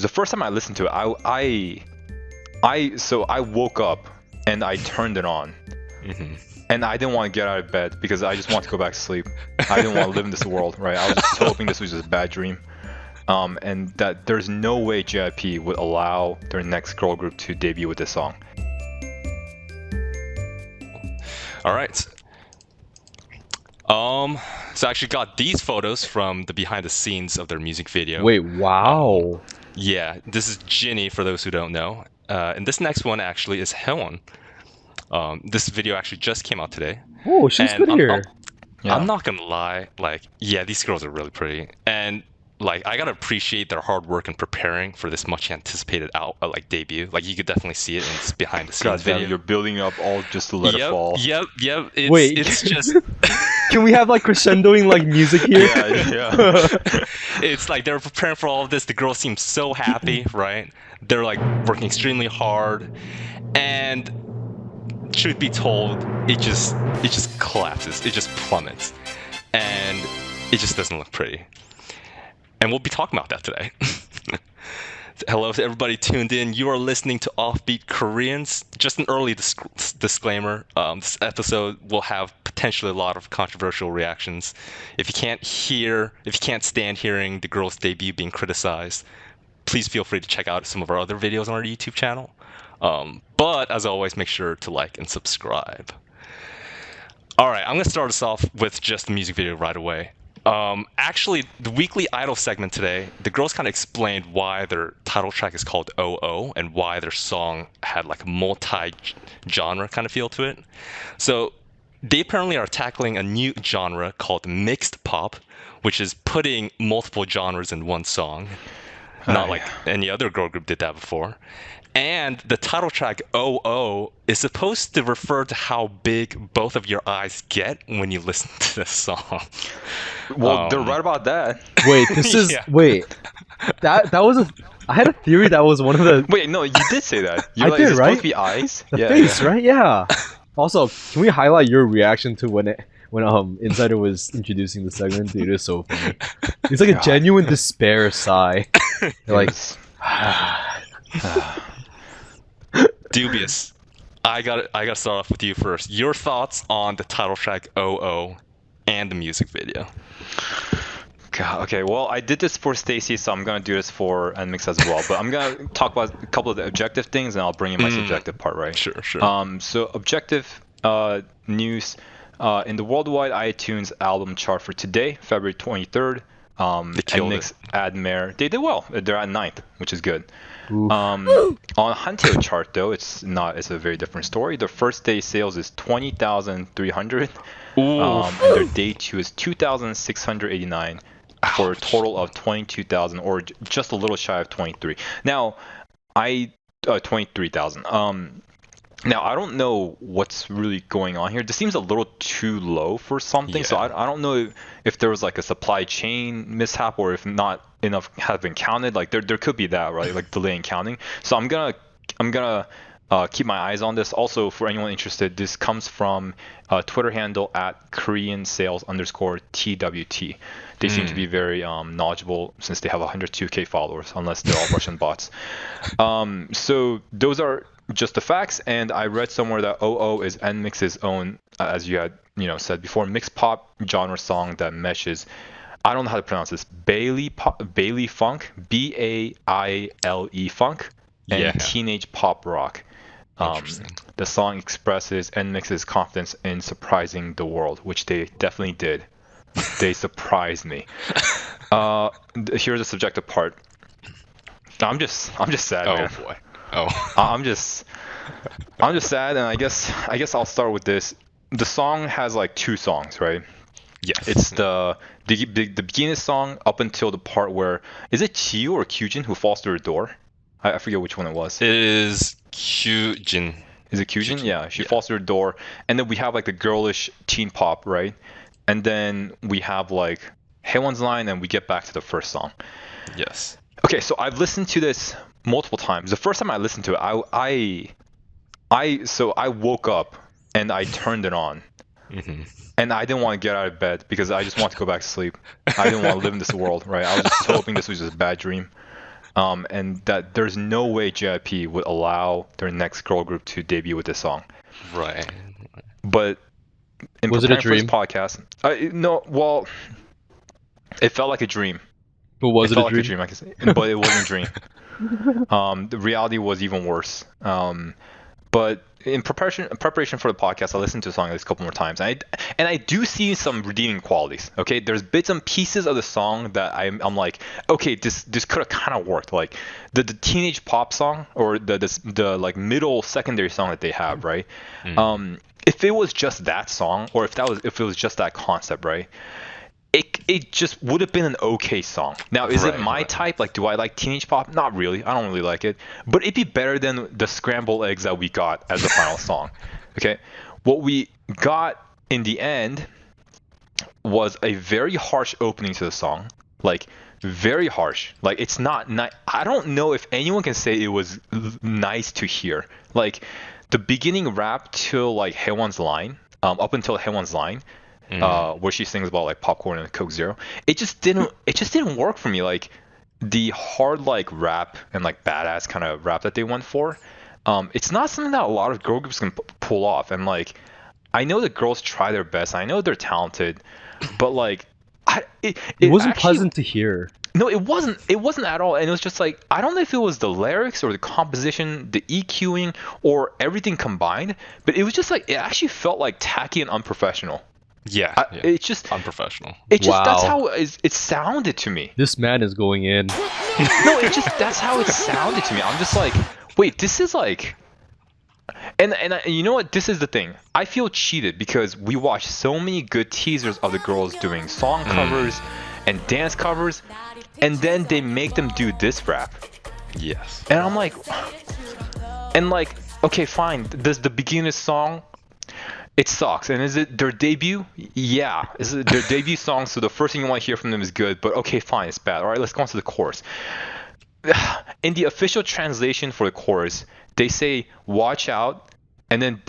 times. The first time I listened to it, I woke up and I turned it on, and I didn't want to get out of bed because I just wanted to go back to sleep. I didn't want to live in this world, right? I was just hoping this was just a bad dream, and that there's no way JYP would allow their next girl group to debut with this song. All right. So I actually got these photos from the behind the scenes of their music video. Wait, wow. Yeah, this is Jinny for those who don't know. And this next one actually is Hyun. This video actually just came out today. Oh, she's good here. I'm not gonna lie, like, yeah, these girls are really pretty. And like, I gotta appreciate their hard work in preparing for this much anticipated debut. Like, you could definitely see it in this behind the scenes video. You're building up all just to let it fall. Yep. Wait, it's just. Can we have like crescendoing like music here? Yeah. It's like they're preparing for all of this. The girls seem so happy, right? They're like working extremely hard, and truth be told, it just collapses. It just plummets, and it just doesn't look pretty. And we'll be talking about that today. Hello to everybody tuned in. You are listening to Offbeat Koreans. Just an early disclaimer. This episode will have potentially a lot of controversial reactions. If you can't stand hearing the girls' debut being criticized, please feel free to check out some of our other videos on our YouTube channel. But as always, make sure to like and subscribe. All right, I'm going to start us off with just the music video right away. Actually, the weekly idol segment today, the girls kind of explained why their title track is called OO and why their song had like a multi-genre kind of feel to it. So they apparently are tackling a new genre called mixed pop, which is putting multiple genres in one song. Not like any other girl group did that before. And the title track OO is supposed to refer to how big both of your eyes get when you listen to this song. Well, they're right about that. Wait, this is that was I had a theory that was one of the. Wait, no, you did say that. I did, right? Supposed to be eyes. The face, right? Yeah. Also, can we highlight your reaction to when Insider was introducing the segment? Dude, it was so funny. It's like a genuine despair sigh. Like. Dubious. I gotta start off with you first. Your thoughts on the title track OO and the music video. God, okay, well, I did this for Stacy, so I'm gonna do this for NMIXX as well. But I'm gonna talk about a couple of the objective things, and I'll bring in my subjective part, right? Sure. So objective news in the worldwide iTunes album chart for today, February 23rd. NMIXX Admire, they did well. They're at 9th, which is good. On Hanteo chart though, it's a very different story. Their first day sales is 20,300, and their day 2 is 2,689 for a total of 22,000, or just a little shy of 23. Now, 23,000. Now, I don't know what's really going on here. This seems a little too low for something, so I don't know if there was like a supply chain mishap or if not enough have been counted. Like there could be that, right? Like delay in counting. So I'm gonna keep my eyes on this. Also, for anyone interested, this comes from Twitter handle at @Korean_sales_TWT. They seem to be very knowledgeable since they have 102K followers, unless they're all Russian bots. So those are just the facts, and I read somewhere that OO is NMIXX's own, as you had said before, mixed pop genre song that meshes, I don't know how to pronounce this, Bailey funk, BAILE funk, and teenage pop rock. The song expresses NMIXX's confidence in surprising the world, which they definitely did. They surprised me. Here's the subjective part. I'm just sad, man. Oh boy. Oh. I'm just sad, and I guess I'll start with this. The song has like 2 songs, right? Yes. It's the beginning song up until the part where, is it Chiyu or Kyujin who falls through a door? I forget which one it was. It is Kyujin. Is it Kyujin? Yeah, she falls through a door, and then we have like the girlish teen pop, right? And then we have like Haewon's line, and we get back to the first song. Yes. Okay, so I've listened to this multiple times. The first time I listened to it, I woke up and I turned it on, and I didn't want to get out of bed because I just wanted to go back to sleep. I didn't want to live in this world, right? I was just hoping this was just a bad dream, and that there's no way JYP would allow their next girl group to debut with this song. Right. But in Was it a preparing for this dream? podcast, no, well, it felt like a dream. But was It it felt a like a dream? dream, I can say, but it wasn't a dream. The reality was even worse. But in preparation for the podcast, I listened to the song at least a couple more times, and I do see some redeeming qualities. Okay, there's bits and pieces of the song that I'm like, okay, this could have kind of worked. Like the teenage pop song or the like middle secondary song that they have, right? If it was just that song, or if it was just that concept, right? It just would have been an okay song. Now, is it my type? Like, do I like teenage pop? Not really. I don't really like it. But it'd be better than the scrambled eggs that we got as the final song. Okay? What we got in the end was a very harsh opening to the song. Like, very harsh. Like, it's not I don't know if anyone can say it was nice to hear. Like, the beginning rap till, like, Haewon's line, up until Haewon's line, where she sings about like popcorn and Coke Zero. It just didn't work for me. Like the hard like rap and like badass kind of rap that they went for. It's not something that a lot of girl groups can pull off. And like I know the girls try their best. I know they're talented, but like it wasn't actually, pleasant to hear. No, it wasn't. It wasn't at all. And it was just like I don't know if it was the lyrics or the composition, the EQing, or everything combined. But it was just like it actually felt like tacky and unprofessional. Yeah, It's just unprofessional. It just that's Wow. how it sounded to me. This man is going in. No, that's how it sounded to me. I'm just like, wait, this is like, you know what? This is the thing. I feel cheated because we watched so many good teasers of the girls doing song covers and dance covers, and then they make them do this rap. Yes. And I'm like, okay, fine. Does the beginning song? It sucks. And is it their debut? Yeah. Is it their debut song? So the first thing you want to hear from them is good, but okay, fine, it's bad. All right, let's go on to the chorus. In the official translation for the chorus, they say "watch out," and then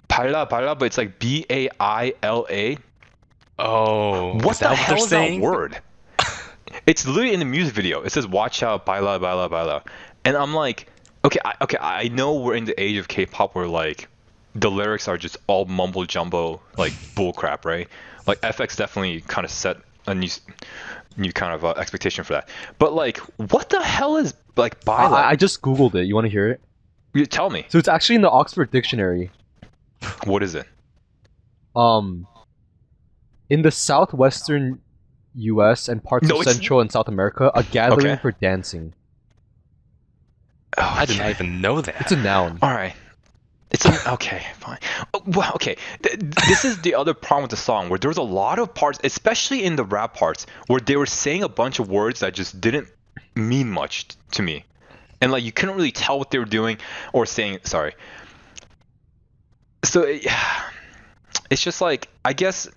"baila baila," but it's like BAILA. Oh. What is the that hell what is they're that saying? word? It's literally in the music video. It says "watch out, baila baila baila," and I'm like, okay, I know we're in the age of K-pop where like the lyrics are just all mumble jumbo like bull crap, right? Like FX definitely kind of set a new kind of expectation for that. But like, what the hell is like baila? I just googled it. You want to hear it? You tell me. So it's actually in the Oxford Dictionary. What is it? In the southwestern U.S. and parts of Central and South America, a gathering for dancing. Oh, I didn't even know that. It's a noun. All right. Okay, fine. Well, okay. This is the other problem with the song, where there was a lot of parts, especially in the rap parts, where they were saying a bunch of words that just didn't mean much to me, and like you couldn't really tell what they were doing or saying. Sorry. So it's just like, I guess,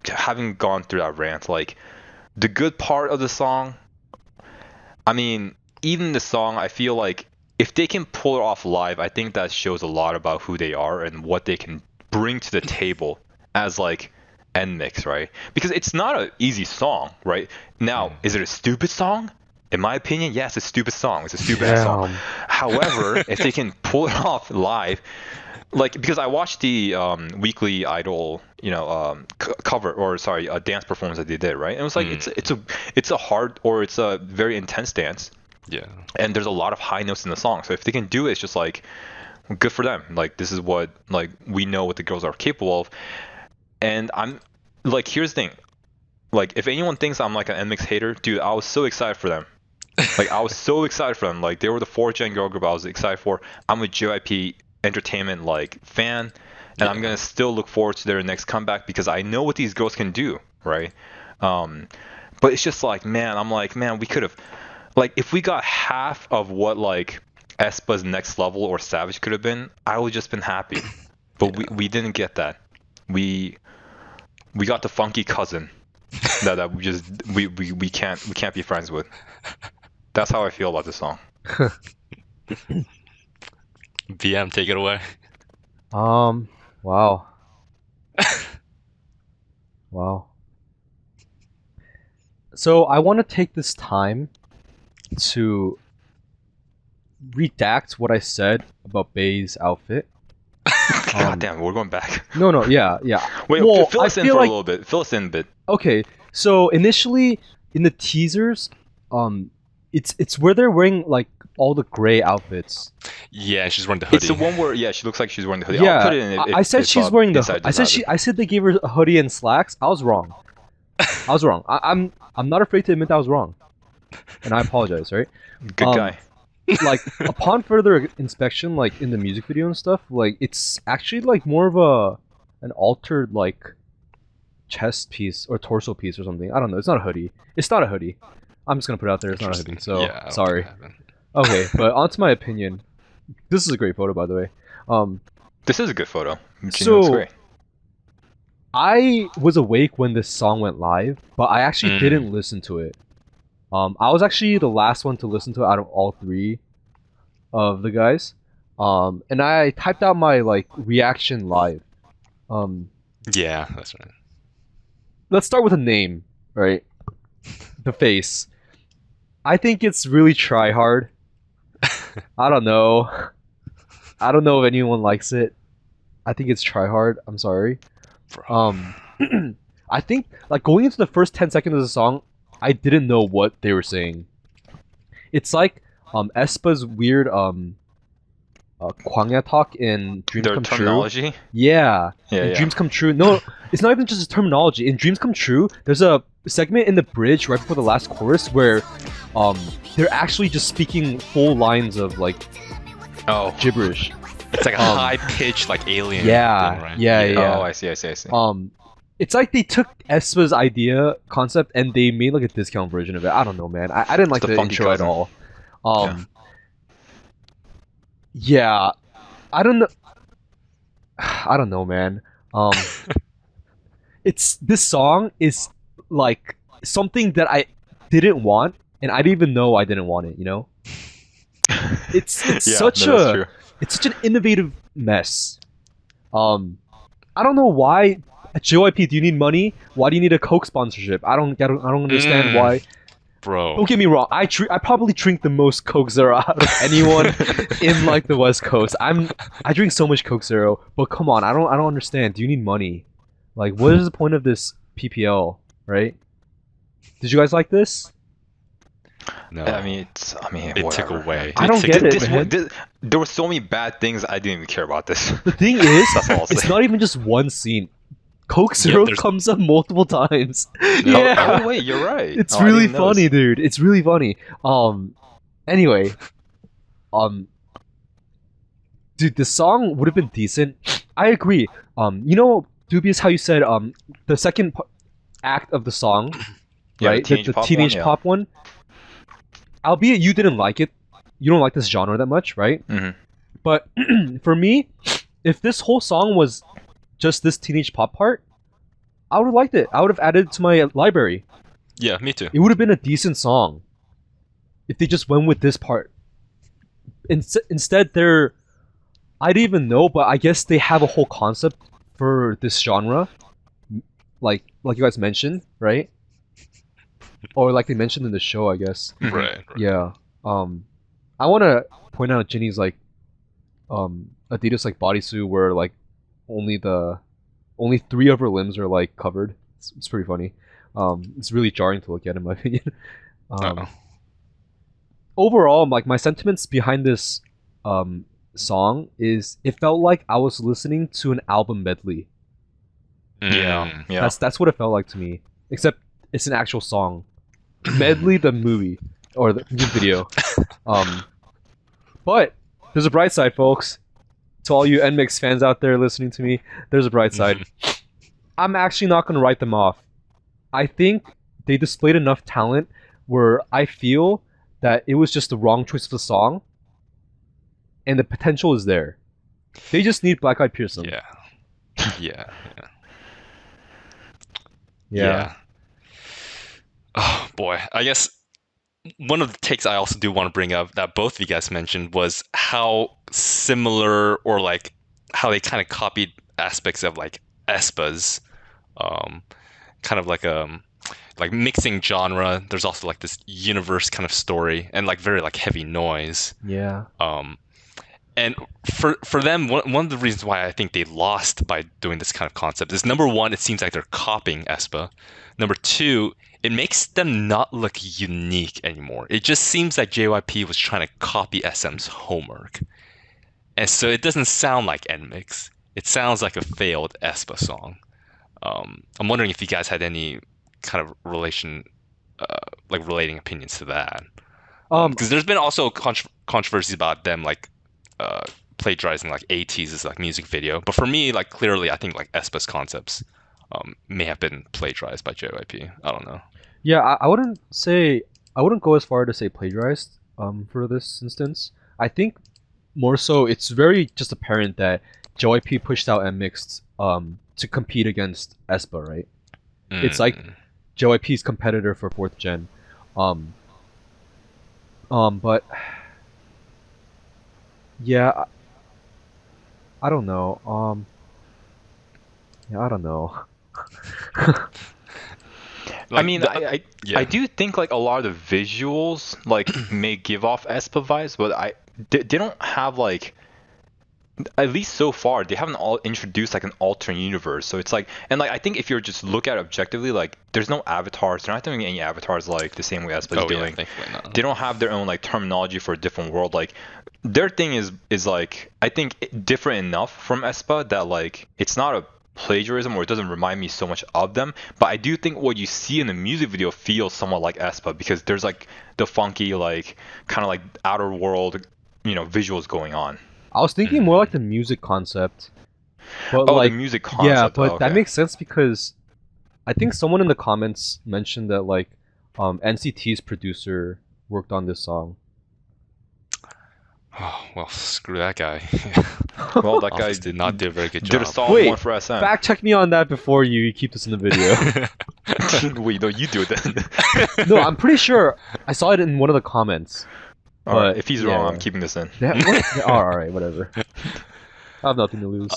having gone through that rant, like the good part of the song. I mean, even the song, I feel like, if they can pull it off live, I think that shows a lot about who they are and what they can bring to the table as like NMIXX, right? Because it's not an easy song, right? Now, is it a stupid song? In my opinion, yes, it's a stupid song. It's a stupid ass song. However, if they can pull it off live, like, because I watched the Weekly Idol, cover, or sorry, a dance performance that they did, right? And it was like it's a hard, or it's a very intense dance. Yeah. And there's a lot of high notes in the song. So if they can do it, it's just like, good for them. Like, this is what, like, we know what the girls are capable of. And I'm like, here's the thing. Like, if anyone thinks I'm like an NMIXX hater, dude, I was so excited for them. Like, I was so excited for them. Like, they were the 4th gen girl group I was excited for. I'm a JYP Entertainment like fan, and I'm gonna still look forward to their next comeback because I know what these girls can do, right? But it's just like, man, I'm like, man, we could have, like, if we got half of what like aespa's Next Level or Savage could have been, I would just been happy. But we didn't get that. We got the funky cousin that we can't be friends with. That's how I feel about this song. VM, take it away. Wow. Wow. So I want to take this time to redact what I said about Bei's outfit. God damn, we're going back. No, yeah. Wait, Well, fill us I in feel for like- a little bit. Fill us in a bit. Okay, so initially in the teasers, it's where they're wearing like all the gray outfits. Yeah, she's wearing the hoodie. It's the one where she looks like she's wearing the hoodie. Yeah, I'll put it in. I said she's wearing the. Inside I said doesn't have I said they gave her a hoodie and slacks. I was wrong. I'm not afraid to admit that I was wrong, and I apologize. Right? it. Good guy. Like upon further inspection, like in the music video and stuff, like it's actually like more of an altered like chest piece or torso piece or something. I don't know. It's not a hoodie. It's not a hoodie. I'm just gonna put it out there. It's not a hoodie. So Yeah, I don't sorry. think it happened. Okay, but on to my opinion. This is a great photo, by the way. This is a good photo. She So- looks great. I was awake when this song went live, but I actually Mm. didn't listen to it. I was actually the last one to listen to it out of all three of the guys. And I typed out my like reaction live. Yeah, that's right. Let's start with a name, right? The face. I think it's really try hard. I don't know. I don't know if anyone likes it. I think it's try hard. I'm sorry. Bro. I think like going into the first 10 seconds of the song, I didn't know what they were saying. It's like aespa's weird Kwangya talk in Dreams Their Come terminology. True. Yeah. Yeah, In yeah. Dreams Come True. No, it's not even just a terminology. In Dreams Come True, there's a segment in the bridge right before the last chorus where they're actually just speaking full lines of like Oh. gibberish. It's like a high pitched like alien Yeah, thing, right? yeah. Oh, I see. It's like they took aespa's idea concept and they made like a discount version of it. I don't know, man. I didn't like the the funky intro cousin. at all. Yeah, I don't know. I don't know, man. This song is like something that I didn't want, and I didn't even know I didn't want it. You know, it's Yeah, such no, that's a true. it's such an innovative mess. I don't know why. At JYP, do you need money? Why do you need a Coke sponsorship? I don't understand why. Bro. Don't get me wrong. I probably drink the most Coke Zero out of anyone in like the West Coast. I drink so much Coke Zero, but come on, I don't understand. Do you need money? Like, what is the point of this PPL? Right? Did you guys like this? No. I mean, it took whatever. away. I don't took get it, This man. there were so many bad things I didn't even care about this. The thing is, That's all I'll it's say. not even just one scene. Coke Zero there's- comes up multiple times. Oh, Yeah. oh, wait, you're right. It's Oh, I really didn't notice. funny, dude. It's really funny. Anyway, dude, the song would have been decent. I agree. You know, dubious how you said the second act of the song, Yeah, right? The pop teenage one, yeah. pop one. Albeit you didn't like it, you don't like this genre that much, right? Mhm. But for me, if this whole song was just this teenage pop part, I would have liked it. I would have added it to my library. Yeah, me too. It would have been a decent song if they just went with this part. Instead, I didn't even know, but I guess they have a whole concept for this genre, like you guys mentioned, right? Or like they mentioned in the show, I guess. Mhm. Right. Yeah. I want to point out Jinny's like Adidas like bodysuit where like only 3 of her limbs are like covered. It's pretty funny. It's really jarring to look at in my opinion. Uh-oh. Overall, like my sentiments behind this song is it felt like I was listening to an album medley. Mm. Yeah. That's what it felt like to me. Except it's an actual song. Medley the movie or the music video. But there's a bright side, folks. To all you NMIXX fans out there listening to me, there's a bright side. I'm actually not going to write them off. I think they displayed enough talent where I feel that it was just the wrong choice of the song, and the potential is there. They just need Black Eyed Peas. Yeah. Yeah. Yeah. Oh boy. I guess one of the takes I also do want to bring up that both of you guys mentioned was how similar or like how they kind of copied aspects of like aespa's kind of like like mixing genre. There's also like this universe kind of story and like very like heavy noise. Yeah. And for them, one of the reasons why I think they lost by doing this kind of concept is number one, it seems like they're copying aespa. Number two, it makes them not look unique anymore. It just seems like JYP was trying to copy SM's homework. And so it doesn't sound like NMIXX. It sounds like a failed aespa song. I'm wondering if you guys had any kind of like relating opinions to that. Because there's been also controversies about them like plagiarizing like ATEEZ's like music video. But for me, like clearly, I think like aespa's concepts may have been plagiarized by JYP. I don't know. Yeah, I wouldn't go as far to say plagiarized for this instance. I think more so it's very just apparent that JYP pushed out NMIXX to compete against aespa, right? It's like JYP's competitor for 4th gen. But yeah, I don't know. Yeah, I don't know. I mean, I do think like a lot of the visuals like may give off aespa vibes, but they don't have like, at least so far they haven't all introduced like an alternate universe. So it's like, and like I think if you're just look at it objectively, like there's no avatars. They're not doing any avatars like the same way aespa is doing. They don't have their own like terminology for a different world. Like their thing is like, I think different enough from aespa that like it's not a plagiarism, or it doesn't remind me so much of them. But I do think what you see in the music video feels somewhat like aespa, because there's like the funky like kind of like outer world, visuals going on. I was thinking more like the music concept. But the like, music concept. Yeah, but okay. that makes sense because I think someone in the comments mentioned that like NCT's producer worked on this song. Oh, well, screw that guy. Well, that guy did not do a very good job. Did a solid one for SM. Fact check me on that before you keep this in the video. Wait, no, you do it then. No, I'm pretty sure I saw it in one of the comments. All right, if he's wrong, I'm keeping this in. All right, whatever. I have nothing to lose.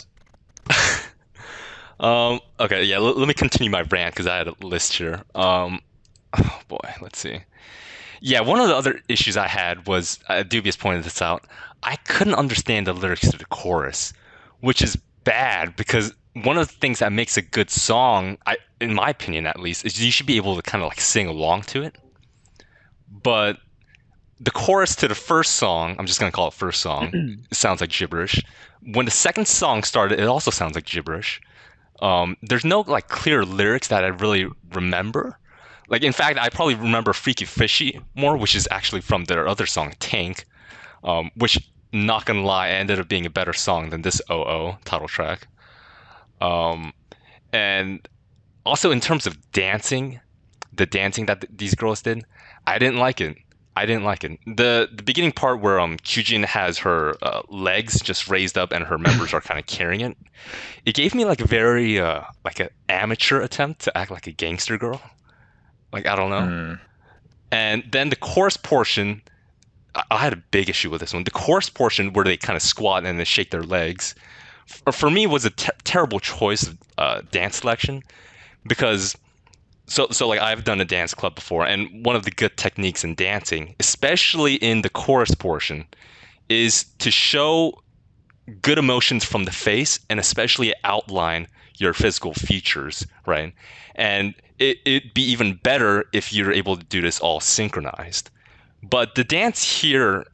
Okay, yeah. Let me continue my rant because I had a list here. Oh boy, let's see. Yeah, one of the other issues I had was Dubious pointed this out. I couldn't understand the lyrics to the chorus, which is bad because one of the things that makes a good song, in my opinion at least, is you should be able to kind of like sing along to it. But the chorus to the first song, I'm just going to call it first song, it sounds like gibberish. When the second song started, it also sounds like gibberish. There's no like clear lyrics that I really remember. Like, in fact, I probably remember Freaky Fishy more, which is actually from their other song, Tank, which, not gonna lie, ended up being a better song than this OO title track. And also in terms of dancing, the dancing that these girls did, I didn't like it. The beginning part where Kyujin has her legs just raised up and her members are kind of carrying it, it gave me like a very like an amateur attempt to act like a gangster girl. Like, I don't know. And then the chorus portion, I had a big issue with this one. The chorus portion where they kind of squat and they shake their legs, for me was a terrible choice of dance selection, because so like I've done a dance club before, and one of the good techniques in dancing, especially in the chorus portion, is to show good emotions from the face and especially outline your physical features, right? And it'd be even better if you're able to do this all synchronized. But the dance here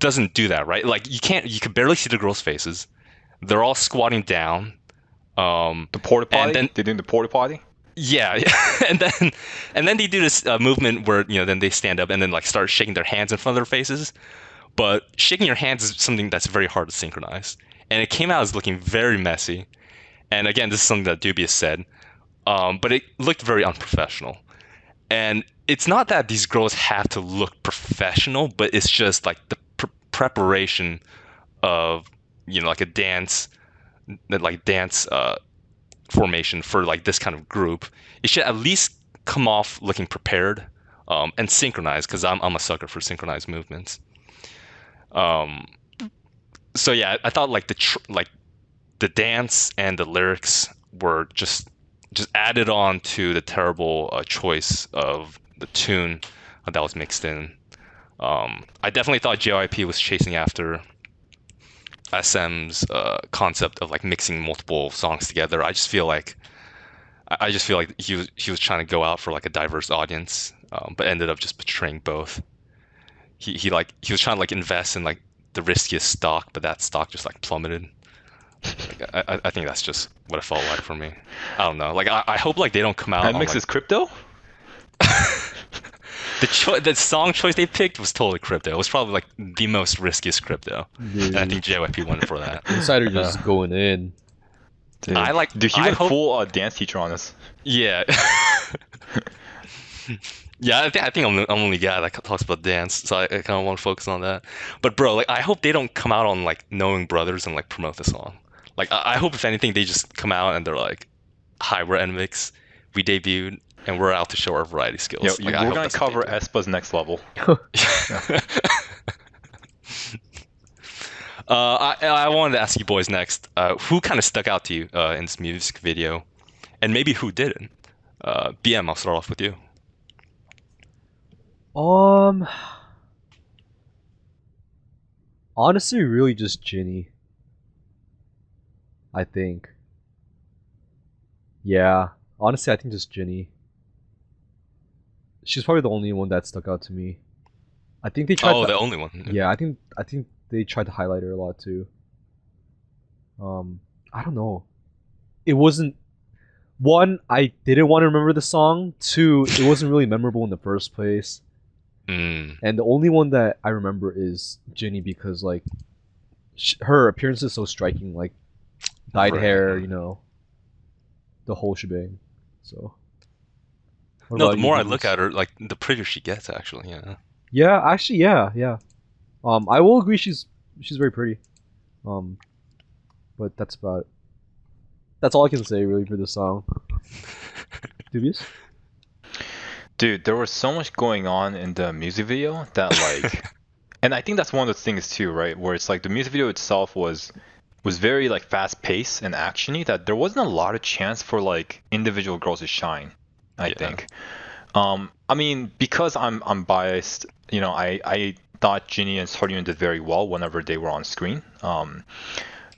doesn't do that, right? Like you can barely see the girls' faces. They're all squatting down. The porta potty? They're doing the porta potty? Yeah. and then they do this movement where, then they stand up and then like start shaking their hands in front of their faces. But shaking your hands is something that's very hard to synchronize. And it came out as looking very messy. And again, this is something that Dubious said. But it looked very unprofessional. And it's not that these girls have to look professional, but it's just like the preparation of, like a dance formation for like this kind of group. It should at least come off looking prepared and synchronized, because I'm a sucker for synchronized movements. So yeah, I thought like the dance and the lyrics were just just added on to the terrible choice of the tune that was mixed in. I definitely thought JYP was chasing after SM's concept of like mixing multiple songs together. I just feel like he was trying to go out for like a diverse audience, but ended up just betraying both. He was trying to like invest in like the riskiest stock, but that stock just like plummeted. Like, I think that's just what it felt like for me. I don't know. Like I hope like they don't come out on NMIXX like is crypto? the song choice they picked was totally crypto. It was probably like the most riskiest crypto, and I think JYP went for that. Insider just going in. Dude. I like. Dude, he I went hope, full dance teacher on us. Yeah. Yeah, I think I'm the only guy that talks about dance, so I kind of want to focus on that. But bro, like I hope they don't come out on like Knowing Brothers and like promote the song. Like I hope if anything they just come out and they're like, "Hi, we're NMIXX, we debuted, and we're out to show our variety skills." Yo, Like, I we're hope gonna that's what cover they do. aespa's next level. I wanted to ask you boys next. Who kind of stuck out to you in this music video, and maybe who didn't? BM, I'll start off with you. Um, honestly, really just Ginny. I think. Yeah, honestly, I think just Ginny. She's probably the only one that stuck out to me. I think they tried. Oh, to, the only one. Yeah, I think they tried to highlight her a lot too. I don't know. It wasn't one. I didn't want to remember the song. Two, it wasn't really memorable in the first place. Mm. And the only one that I remember is Ginny because like her appearance is so striking, like dyed Right. hair, you know, the whole shebang. So. What No, about the you, more I Dubious? look at her, like the prettier she gets. Actually, yeah. Yeah, actually, yeah. I will agree she's very pretty. But that's about it. That's all I can say really for this song. Dubious? Dude, there was so much going on in the music video that like, and I think that's one of the things too, right? Where it's like the music video itself was very like fast paced and actiony that there wasn't a lot of chance for like individual girls to shine, I Yeah. think. I mean, because I'm biased, you know, I thought Ginny and Seolhyun did very well whenever they were on screen.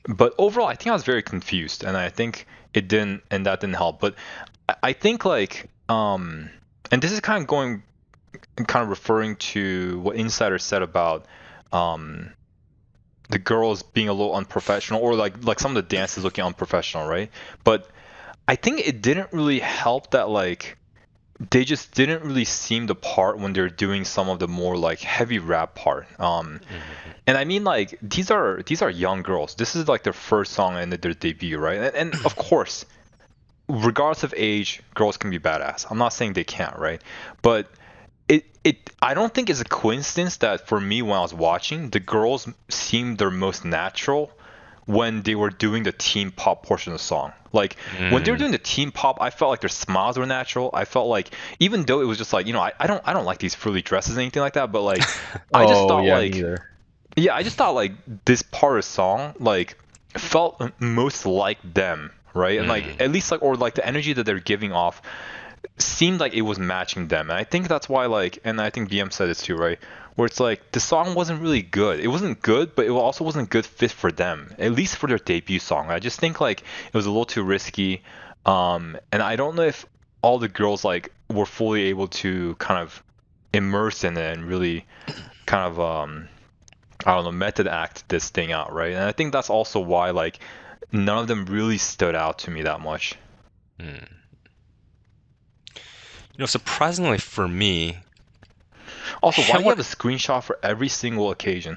But overall, I think I was very confused, and I think that didn't help. But I think like, and this is kind of referring to what Insider said about, the girls being a little unprofessional, or like some of the dances looking unprofessional, right? But I think it didn't really help that like they just didn't really seem the part when they're doing some of the more like heavy rap part. And I mean like these are young girls. This is like their first song and their debut, right? And of course, regardless of age, girls can be badass. I'm not saying they can't, right? But it I don't think it's a coincidence that for me when I was watching, the girls seemed their most natural when they were doing the team pop portion of the song. Like when they were doing the team pop, I felt like their smiles were natural. I felt like even though it was just like, you know, I don't like these frilly dresses and anything like that, but like I just thought yeah, like me either. yeah, I just thought like this part of the song like felt most like them, right? And like at least like or like the energy that they're giving off seemed like it was matching them. And I think that's why like and I think BM said this too, right? Where it's like the song wasn't really good. It wasn't good, but it also wasn't a good fit for them. At least for their debut song. I just think like it was a little too risky. And I don't know if all the girls like were fully able to kind of immerse in it and really kind of I don't know, method act this thing out, right? And I think that's also why like none of them really stood out to me that much. You know, surprisingly for me, Also, why do you Howard- have a screenshot for every single occasion?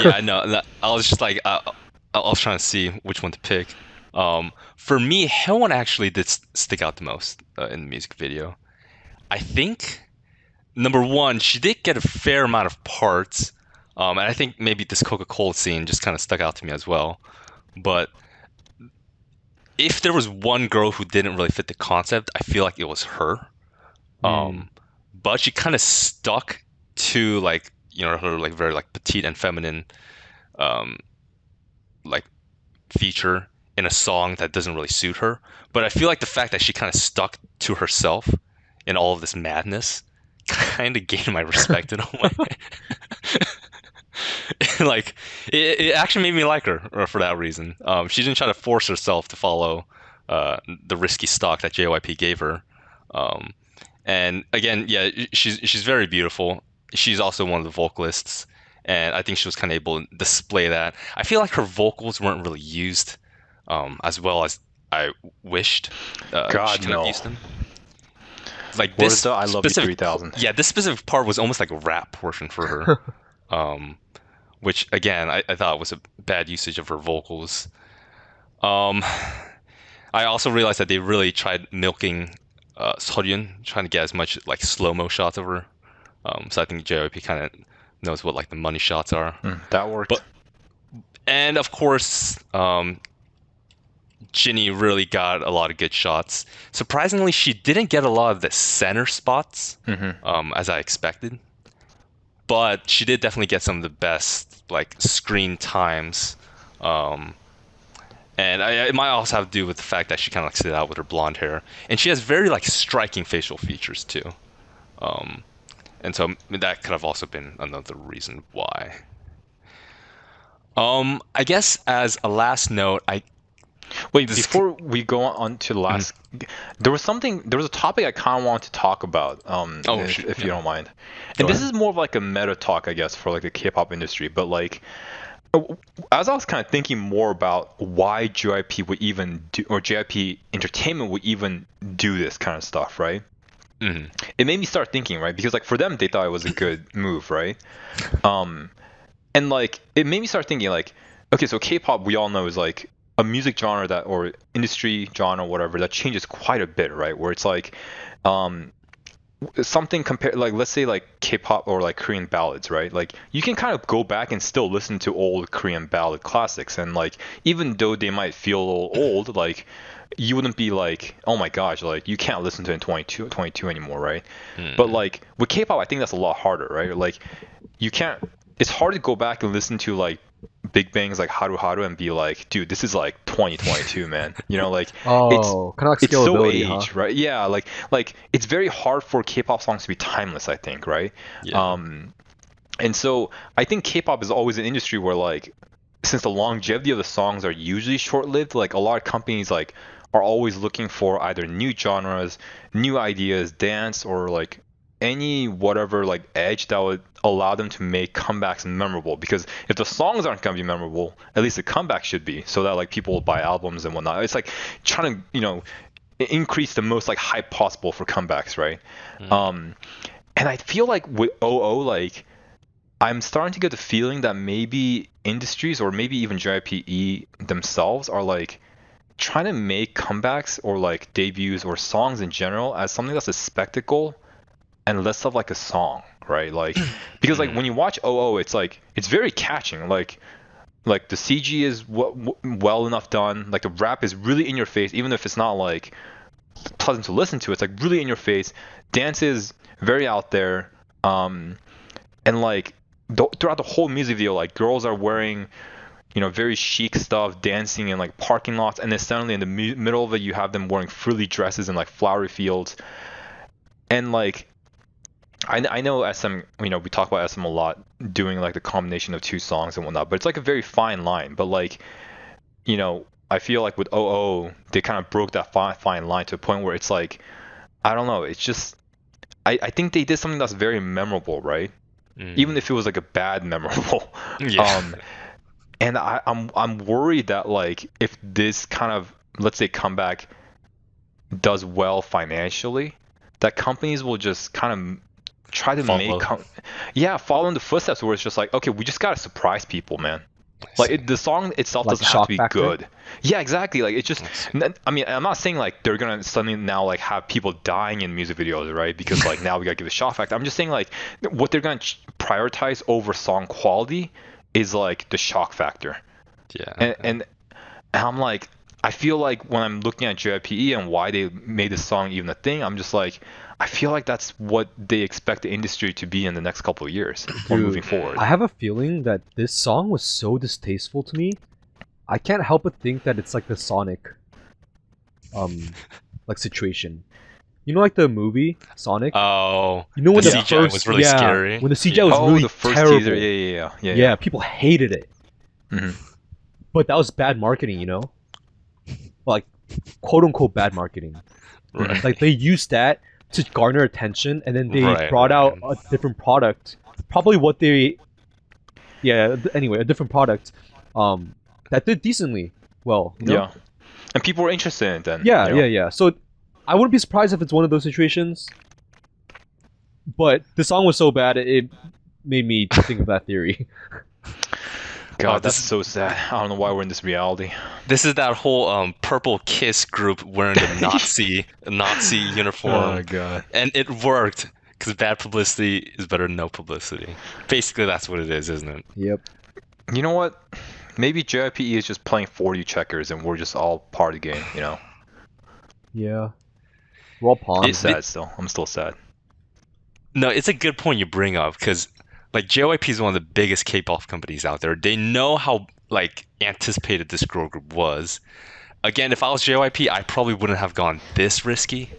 yeah, I know. I was just like, I was trying to see which one to pick. For me, Helen actually did stick out the most in the music video. I think number one, she did get a fair amount of parts, and I think maybe this Coca-Cola scene just kind of stuck out to me as well. But if there was one girl who didn't really fit the concept, I feel like it was her. But she kind of stuck to like her like very like petite and feminine like feature in a song that doesn't really suit her. But I feel like the fact that she kind of stuck to herself in all of this madness kind of gained my respect in a way. Like it actually made me like her for that reason. She didn't try to force herself to follow the risky stock that JYP gave her. Um, and again, yeah, she's very beautiful. She's also one of the vocalists, and I think she was kind of able to display that. I feel like her vocals weren't really used as well as I wished. She God, kind of no. used them. Like Where's this the I Love You specific, 3000? yeah, this specific part was almost like a rap portion for her. Which again I thought was a bad usage of her vocals. Um, I also realized that they really tried milking Seoryun, trying to get as much like slow-mo shots of her. So I think JYP kind of knows what like the money shots are. That worked. But and of course, Ginny really got a lot of good shots. Surprisingly, she didn't get a lot of the center spots, as I expected. But she did definitely get some of the best like screen times. And it might also have to do with the fact that she kind of like stood out with her blonde hair, and she has very like striking facial features too. And so that could have also been another reason why. I guess as a last note, Wait, before we go on to the last, there was a topic I kind of wanted to talk about, if you don't mind. And this is more of like a meta talk, I guess, for like the K-pop industry. But like, as I was kind of thinking more about why JYP would even do, or JYP Entertainment would even do this kind of stuff, right? It made me start thinking, right? Because like for them, they thought it was a good move, right? And like it made me start thinking, like, okay, so K-pop we all know is like a music genre that, or industry genre, whatever, that changes quite a bit, right? Where it's like something compared, like let's say like K-pop or like Korean ballads, right? Like you can kind of go back and still listen to old Korean ballad classics, and like even though they might feel a little old, like you wouldn't be like, oh my gosh, like you can't listen to it in 2022 anymore, right? But like with K-pop, I think that's a lot harder, right? Like you can't. It's hard to go back and listen to like Big Bangs like Haru Haru and be like, dude, this is like 2022, man. You know, like kind of like it's so scalability, aged, right? Yeah, like it's very hard for K-pop songs to be timeless, I think, right? Yeah. And so I think K-pop is always an industry where like, since the longevity of the songs are usually short-lived, like a lot of companies like are always looking for either new genres, new ideas, dance, or like any whatever like edge that would allow them to make comebacks memorable. Because if the songs aren't going to be memorable, at least the comeback should be, so that like people will buy albums and whatnot. It's like trying to, you know, increase the most like hype possible for comebacks, right? And I feel like with OO, like I'm starting to get the feeling that maybe industries or maybe even JYPE themselves are like trying to make comebacks or like debuts or songs in general as something that's a spectacle and less of like a song, right? Like because like when you watch OO, it's like it's very catching. Like the CG is well enough done. Like the rap is really in your face, even if it's not like pleasant to listen to. It's like really in your face. Dance is very out there, and like throughout the whole music video, like girls are wearing, you know, very chic stuff, dancing in like parking lots, and then suddenly in the middle of it, you have them wearing frilly dresses in like flowery fields, and like. I know SM, you know, we talk about SM a lot, doing like the combination of two songs and whatnot, but it's like a very fine line. But like, you know, I feel like with OO, they kind of broke that fine line to a point where it's like, I don't know, it's just, I think they did something that's very memorable, right? Even if it was like a bad memorable. Yeah. And I'm worried that like if this kind of, let's say, comeback does well financially, that companies will just kind of try to follow in the footsteps where it's just like, okay, we just gotta surprise people, man. Like the song itself Like doesn't have to be shock factor? good. Yeah, exactly. Like it's just, I mean, I'm not saying like they're gonna suddenly now like have people dying in music videos, right? Because like now we gotta give a shock factor. I'm just saying like what they're gonna prioritize over song quality is like the shock factor. Yeah. And I'm like, I feel like when I'm looking at JYPE and why they made this song even a thing, I'm just like, I feel like that's what they expect the industry to be in the next couple of years or moving forward. I have a feeling that this song was so distasteful to me I can't help but think that it's like the Sonic, like situation. You know, like the movie Sonic. Oh, You know when the the CGI first, was really yeah, scary. when the CGI Yeah. was Oh, really the first terrible. teaser. Yeah. Yeah, people hated it. Hmm. But that was bad marketing, you know? Like, quote unquote bad marketing. Right. Like, they used that to garner attention, and then they Right, brought out right. a different product. Probably what they. Yeah, anyway, a different product that did decently well, you know? Yeah. And people were interested in it then. Yeah, you know? yeah. So, I wouldn't be surprised if it's one of those situations. But the song was so bad, it made me think of that theory. God, Oh, that's so sad. I don't know why we're in this reality. This is that whole Purple Kiss group wearing the Nazi uniform, God. and it worked because bad publicity is better than no publicity. Basically, that's what it is, isn't it? Yep. You know what? Maybe JYPE is just playing 4U checkers and we're just all part of the game, you know? Yeah. We're all I'm pawns. sad still. I'm still sad. No, it's a good point you bring up because like JYP is one of the biggest K-pop companies out there. They know how like anticipated this girl group was. Again, if I was JYP, I probably wouldn't have gone this risky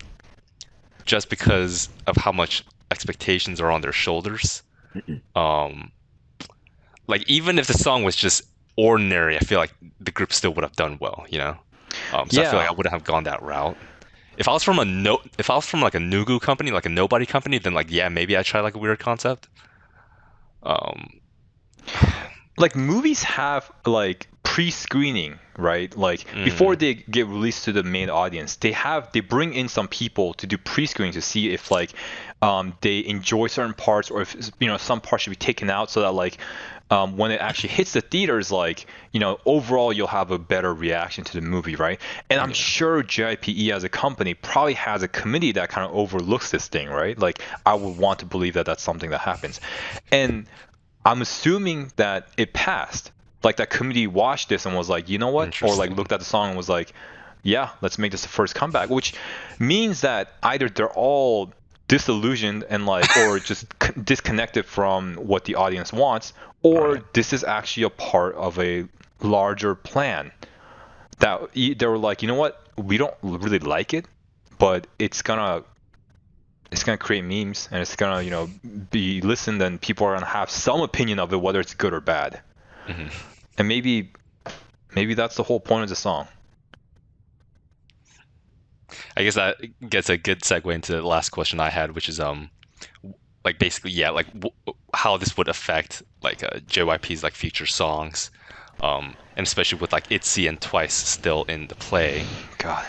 just because of how much expectations are on their shoulders. Like even if the song was just ordinary, I feel like the group still would have done well, you know. So I feel Yeah. like I wouldn't have gone that route. If I was from like a Nugu company, like a nobody company, then like yeah, maybe I'd try like a weird concept. Um, Like movies have like pre-screening, right? Like before they get released to the main audience, they bring in some people to do pre-screening to see if like they enjoy certain parts or if some parts should be taken out so that like when it actually hits the theaters, like overall you'll have a better reaction to the movie, right? And I'm sure JIPE as a company probably has a committee that kind of overlooks this thing, right? Like I would want to believe that that's something that happens, and I'm assuming that it passed. Like that committee watched this and was like, you know what? Or like looked at the song and was like, yeah, let's make this the first comeback. Which means that either they're all disillusioned and like, or just disconnected from what the audience wants, or this is actually a part of a larger plan. That they were like, you know what? We don't really like it, but it's gonna create memes and it's gonna be listened and people are gonna have some opinion of it, whether it's good or bad. And maybe that's the whole point of the song. I guess that gets a good segue into the last question I had, which is like basically like how this would affect like JYP's like future songs, and especially with like ITZY and Twice still in the play. God,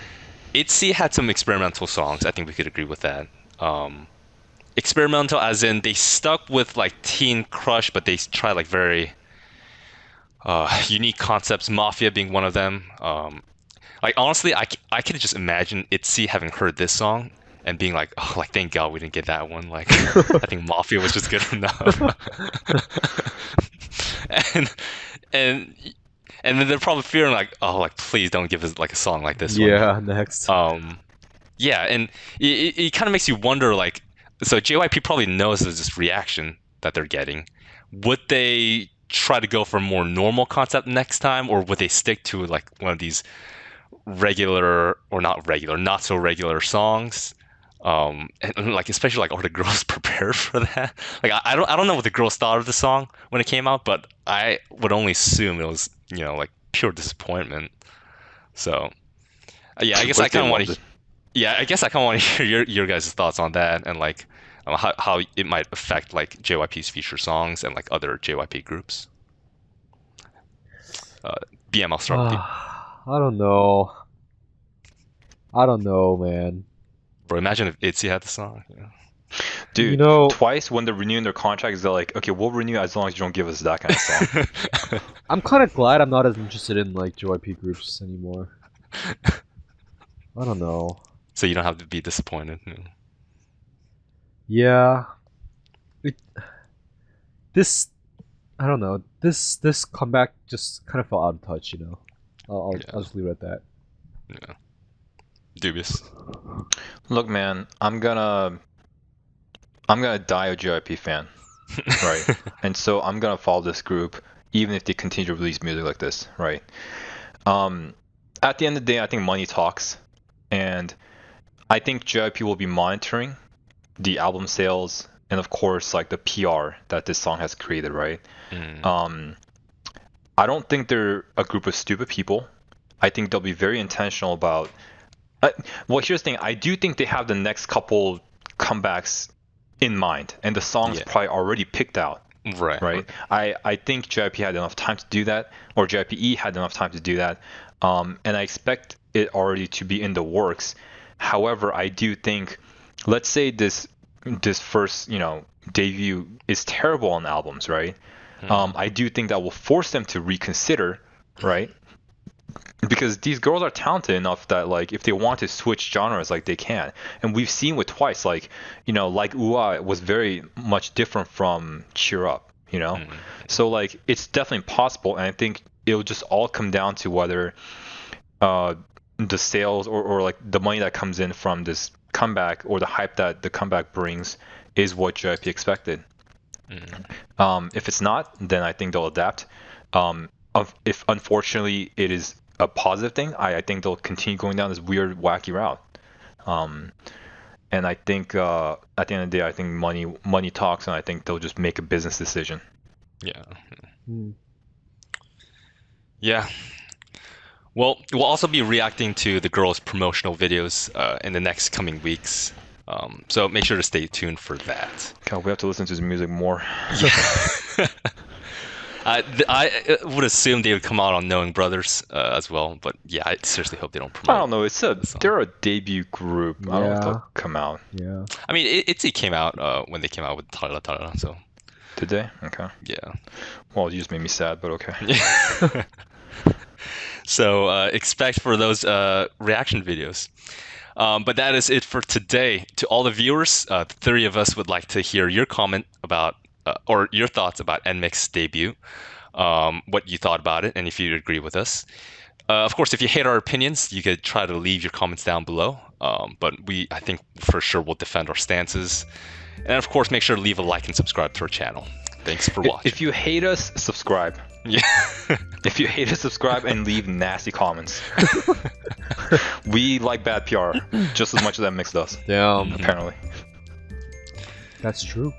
ITZY had some experimental songs. I think we could agree with that. Experimental as in they stuck with like teen crush, but they tried like very unique concepts, Mafia being one of them. Like honestly, I could just imagine ITZY having heard this song and being like, oh, like thank God we didn't get that one. Like I think Mafia was just good enough. and then they're probably fearing like, oh, like please don't give us like a song like this one. Yeah, next. Yeah, and it kind of makes you wonder like, so JYP probably knows there's this reaction that they're getting. Would they try to go for a more normal concept next time, or would they stick to like one of these regular or not so regular songs? And like especially like are the girls prepared for that? Like I don't know what the girls thought of the song when it came out, but I would only assume it was like pure disappointment. So yeah, I guess I kind of want to. Yeah, I guess I kind of want to hear your guys' thoughts on that and like how it might affect like JYP's future songs and like other JYP groups. BM, I'll start with you. I don't know. I don't know, man. Bro, imagine if ITZY had the song. Yeah. Dude, Twice when they're renewing their contracts, they're like, okay, we'll renew as long as you don't give us that kind of song. I'm kind of glad I'm not as interested in like JYP groups anymore. I don't know. So you don't have to be disappointed. Yeah. I don't know. This comeback just kind of fell out of touch, I'll just leave it at that. Yeah. Dubious. Look, man, I'm gonna die a JYP fan, right? And so I'm gonna follow this group even if they continue to release music like this, right? At the end of the day, I think money talks, and I think JYP will be monitoring the album sales and of course like the PR that this song has created, right? I don't think they're a group of stupid people. I think they'll be very intentional about. Well, here's the thing. I do think they have the next couple comebacks in mind, and the song's probably already picked out. Right. I think JYP had enough time to do that, or JYPE had enough time to do that, and I expect it already to be in the works. However, I do think, let's say this first debut is terrible on albums, right? I do think that will force them to reconsider, right? Because these girls are talented enough that like if they want to switch genres, like they can. And we've seen with Twice, like like Ua was very much different from Cheer Up, So like it's definitely possible, and I think it'll just all come down to whether the sales or like the money that comes in from this comeback or the hype that the comeback brings is what JYP expected. If it's not, then I think they'll adapt. If unfortunately it is a positive thing, I think they'll continue going down this weird, wacky route. And I think at the end of the day, I think money talks, and I think they'll just make a business decision. Yeah. Yeah. Well, we'll also be reacting to the girls' promotional videos in the next coming weeks. So make sure to stay tuned for that. God, we have to listen to his music more. Yeah. I would assume they would come out on Knowing Brothers as well, but yeah, I seriously hope they don't promote. I don't know. They're a debut group. I don't know if they'll come out. Yeah. I mean, ITZY came out when they came out with Tarara Tarara, so. Did they? Okay. Yeah. Well, you just made me sad, but okay. Yeah. So expect for those reaction videos. But that is it for today. To all the viewers, the three of us would like to hear your comment about or your thoughts about NMIXX's debut, what you thought about it, and if you agree with us. Of course, if you hate our opinions, you could try to leave your comments down below. But I think for sure we'll defend our stances. And of course, make sure to leave a like and subscribe to our channel. Thanks for watching. If you hate us, subscribe. Yeah. If you hate us, subscribe and leave nasty comments. We like bad PR just as much as NMIXX does. Yeah. Apparently. That's true.